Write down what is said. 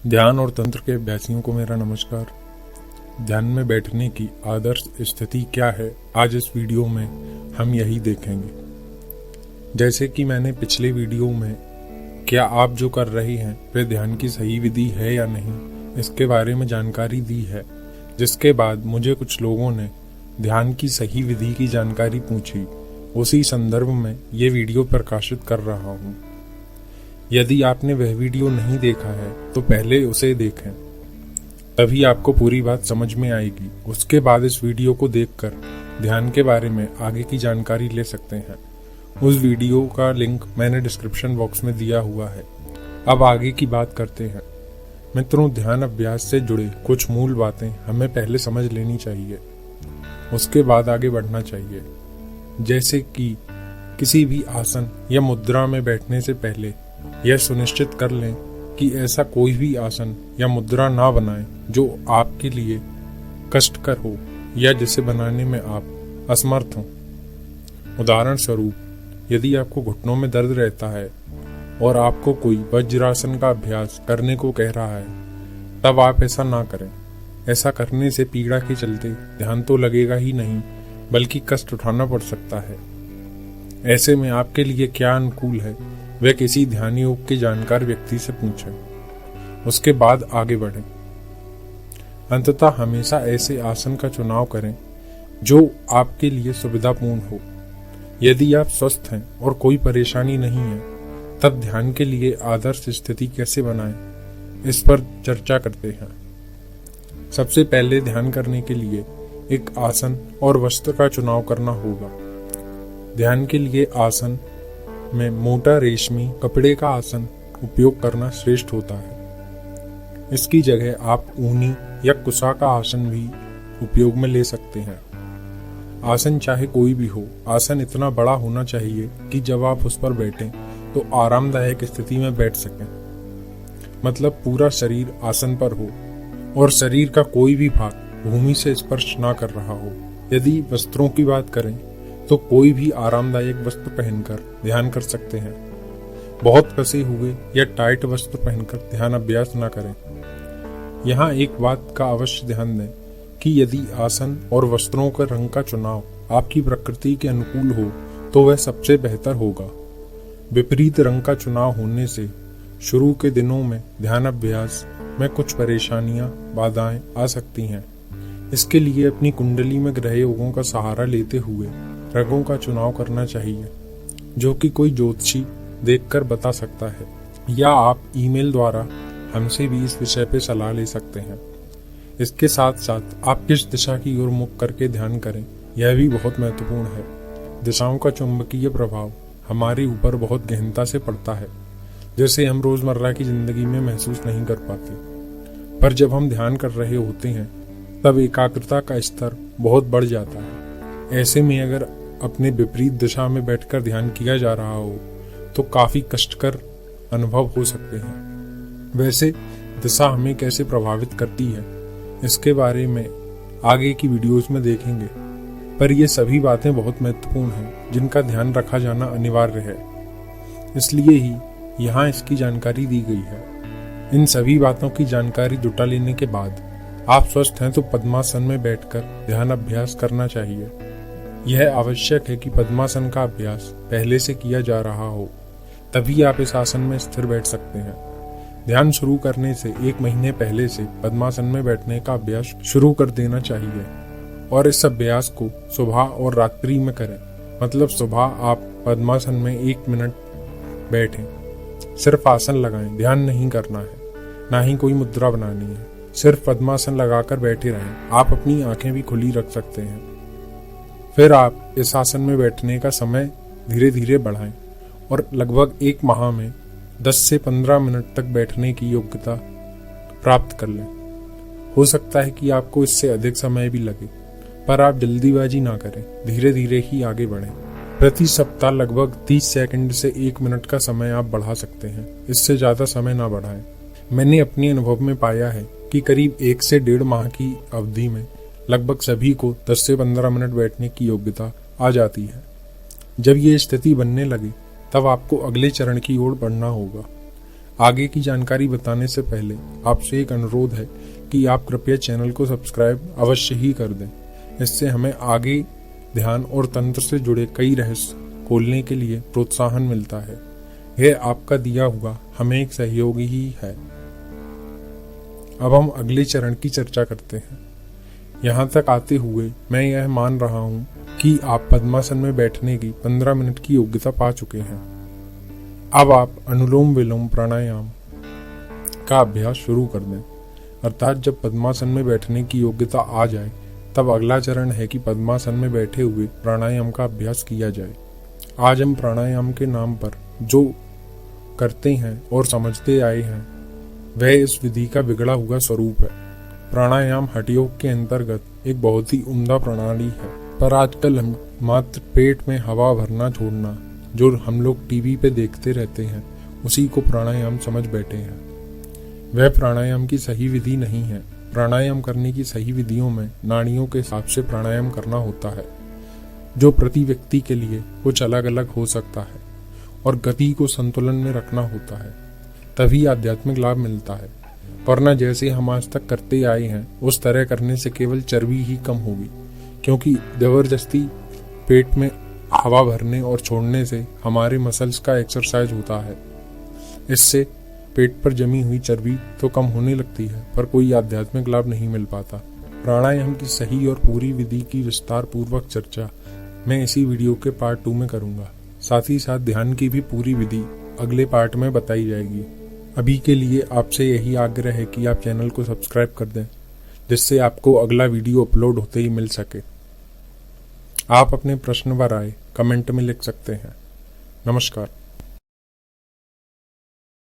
ध्यान और तंत्र के अभ्यासियों को मेरा नमस्कार। ध्यान में बैठने की आदर्श स्थिति क्या है, आज इस वीडियो में हम यही देखेंगे। जैसे कि मैंने पिछले वीडियो में क्या आप जो कर रहे हैं वह ध्यान की सही विधि है या नहीं, इसके बारे में जानकारी दी है। जिसके बाद मुझे कुछ लोगों ने ध्यान की सही विधि की जानकारी पूछी। उसी संदर्भ में ये वीडियो प्रकाशित कर रहा हूँ। यदि आपने वह वीडियो नहीं देखा है तो पहले उसे देखें, तभी आपको पूरी बात समझ में आएगी। उसके बाद इस वीडियो को देखकर ध्यान के बारे में आगे की जानकारी ले सकते हैं। उस वीडियो का लिंक मैंने डिस्क्रिप्शन बॉक्स में दिया हुआ है। अब आगे की बात करते हैं। मित्रों, ध्यान अभ्यास से जुड़े कुछ मूल बातें हमें पहले समझ लेनी चाहिए, उसके बाद आगे बढ़ना चाहिए। जैसे कि किसी भी आसन या मुद्रा में बैठने से पहले यह सुनिश्चित कर लें कि ऐसा कोई भी आसन या मुद्रा ना बनाएं जो आपके लिए कष्टकर हो या जिसे बनाने में आप असमर्थ हों। उदाहरण स्वरूप, यदि आपको घुटनों में दर्द रहता है और आपको कोई वज्रासन का अभ्यास करने को कह रहा है, तब आप ऐसा ना करें। ऐसा करने से पीड़ा के चलते ध्यान तो लगेगा ही नहीं, बल्कि कष्ट उठाना पड़ सकता है। ऐसे में आपके लिए क्या अनुकूल है, वह किसी ध्यान योग के जानकार व्यक्ति से पूछें, उसके बाद आगे बढ़ें। अंततः हमेशा ऐसे आसन का चुनाव करें जो आपके लिए सुविधापूर्ण हो। यदि आप स्वस्थ हैं और कोई परेशानी नहीं है, तब ध्यान के लिए आदर्श स्थिति कैसे बनाएं, इस पर चर्चा करते हैं। सबसे पहले ध्यान करने के लिए एक आसन और वस्त्र का चुनाव करना होगा। ध्यान के लिए आसन में मोटा रेशमी कपड़े का आसन उपयोग करना श्रेष्ठ होता है। इसकी जगह आप ऊनी या कुशा का आसन भी उपयोग में ले सकते हैं। आसन चाहे कोई भी हो, आसन इतना बड़ा होना चाहिए कि जब आप उस पर बैठें तो आरामदायक स्थिति में बैठ सकें। मतलब पूरा शरीर आसन पर हो और शरीर का कोई भी भाग भूमि से स्पर्श ना कर रहा हो। यदि वस्त्रों की बात करें तो कोई भी आरामदायक वस्त्र पहनकर ध्यान कर सकते हैं। बहुत कसे हुए या टाइट वस्त्र पहनकर ध्यान अभ्यास ना करें। यहाँ एक बात का अवश्य ध्यान दें कि यदि आसन और वस्त्रों के रंग का चुनाव आपकी प्रकृति के अनुकूल हो तो वह सबसे बेहतर होगा। विपरीत रंग का चुनाव होने से शुरू के दिनों में ध्यान अभ्यास में कुछ परेशानियां, बाधाएं आ सकती हैं। इसके लिए अपनी कुंडली में ग्रह योगों का सहारा लेते हुए रंगों का चुनाव करना चाहिए, जो कि कोई ज्योतिषी देखकर बता सकता है, या आप ईमेल द्वारा हमसे भी इस विषय पे सलाह ले सकते हैं। इसके साथ साथ आप किस दिशा की ओर मुख करके ध्यान करें, यह भी बहुत महत्वपूर्ण है। दिशाओं का चुंबकीय प्रभाव हमारे ऊपर बहुत गहनता से पड़ता है, जिसे हम रोजमर्रा की जिंदगी में महसूस नहीं कर पाते। पर जब हम ध्यान कर रहे होते हैं तब एकाग्रता का स्तर बहुत बढ़ जाता है। ऐसे में अगर अपने विपरीत दिशा में बैठकर ध्यान किया जा रहा हो तो काफी कष्टकर अनुभव हो सकते हैं। वैसे दिशा हमें कैसे प्रभावित करती है, इसके बारे में आगे की वीडियोस में देखेंगे। पर ये सभी बातें बहुत महत्वपूर्ण हैं, जिनका ध्यान रखा जाना अनिवार्य है। इसलिए ही यहाँ इसकी जानकारी दी गई है। इन सभी बातों की जानकारी जुटा लेने के बाद आप स्वस्थ हैं तो पद्मासन में बैठकर ध्यान अभ्यास करना चाहिए। यह आवश्यक है कि पद्मासन का अभ्यास पहले से किया जा रहा हो, तभी आप इस आसन में स्थिर बैठ सकते हैं। ध्यान शुरू करने से 1 महीने पहले से पद्मासन में बैठने का अभ्यास शुरू कर देना चाहिए और इस अभ्यास को सुबह और रात्रि में करें। मतलब सुबह आप पद्मासन में 1 मिनट बैठें, सिर्फ आसन लगाएं, ध्यान नहीं करना है, ना ही कोई मुद्रा बनानी है। सिर्फ पद्मासन लगाकर बैठे रहें। आप अपनी आंखें भी खुली रख सकते हैं। फिर आप इस आसन में बैठने का समय धीरे धीरे बढ़ाएं और लगभग 1 माह में 10 से 15 मिनट तक बैठने की योग्यता प्राप्त कर लें। हो सकता है कि आपको इससे अधिक समय भी लगे, पर आप जल्दीबाजी ना करें, धीरे धीरे ही आगे बढ़ें। प्रति सप्ताह लगभग 30 सेकंड से 1 मिनट का समय आप बढ़ा सकते हैं। इससे ज्यादा समय ना बढ़ाएं। मैंने अपने अनुभव में पाया है कि करीब 1 से 1.5 माह की अवधि में लगभग सभी को 10 से 15 मिनट बैठने की योग्यता आ जाती है। जब ये स्थिति बनने लगे तब आपको अगले चरण की ओर बढ़ना होगा। आगे की जानकारी बताने से पहले आपसे एक अनुरोध है कि आप कृपया चैनल को सब्सक्राइब अवश्य ही कर दें। इससे हमें आगे ध्यान और तंत्र से जुड़े कई रहस्य खोलने के लिए प्रोत्साहन मिलता है। यह आपका दिया हुआ हमें एक सहयोगी ही है। अब हम अगले चरण की चर्चा करते हैं। यहाँ तक आते हुए मैं यह मान रहा हूँ कि आप पद्मासन में बैठने की 15 मिनट की योग्यता पा चुके हैं। अब आप अनुलोम विलोम प्राणायाम का अभ्यास शुरू कर दें, अर्थात जब पद्मासन में बैठने की योग्यता आ जाए तब अगला चरण है कि पद्मासन में बैठे हुए प्राणायाम का अभ्यास किया जाए। आज हम प्राणायाम के नाम पर जो करते हैं और समझते आए हैं वह इस विधि का बिगड़ा हुआ स्वरूप है। प्राणायाम हठयोग के अंतर्गत एक बहुत ही उम्दा प्रणाली है, पर आजकल हम मात्र पेट में हवा भरना छोड़ना जो हम लोग टीवी पे देखते रहते हैं उसी को प्राणायाम समझ बैठे हैं। वह प्राणायाम की सही विधि नहीं है। प्राणायाम करने की सही विधियों में नाड़ियों के हिसाब से प्राणायाम करना होता है, जो प्रति व्यक्ति के लिए कुछ अलग अलग हो सकता है, और गति को संतुलन में रखना होता है, तभी आध्यात्मिक लाभ मिलता है। वरना जैसे हम आज तक करते आए हैं उस तरह करने से केवल चर्बी ही कम होगी, क्योंकि जबरदस्ती पेट में हवा भरने और छोड़ने से हमारे मसल्स का एक्सरसाइज होता है। इससे पेट पर जमी हुई चर्बी तो कम होने लगती है, पर कोई आध्यात्मिक लाभ नहीं मिल पाता। प्राणायाम की सही और पूरी विधि की विस्तार पूर्वक चर्चा मैं इसी वीडियो के पार्ट 2 में करूंगा। साथ ही साथ ध्यान की भी पूरी विधि अगले पार्ट में बताई जाएगी। अभी के लिए आपसे यही आग्रह है कि आप चैनल को सब्सक्राइब कर दें, जिससे आपको अगला वीडियो अपलोड होते ही मिल सके। आप अपने प्रश्न व राय कमेंट में लिख सकते हैं। नमस्कार।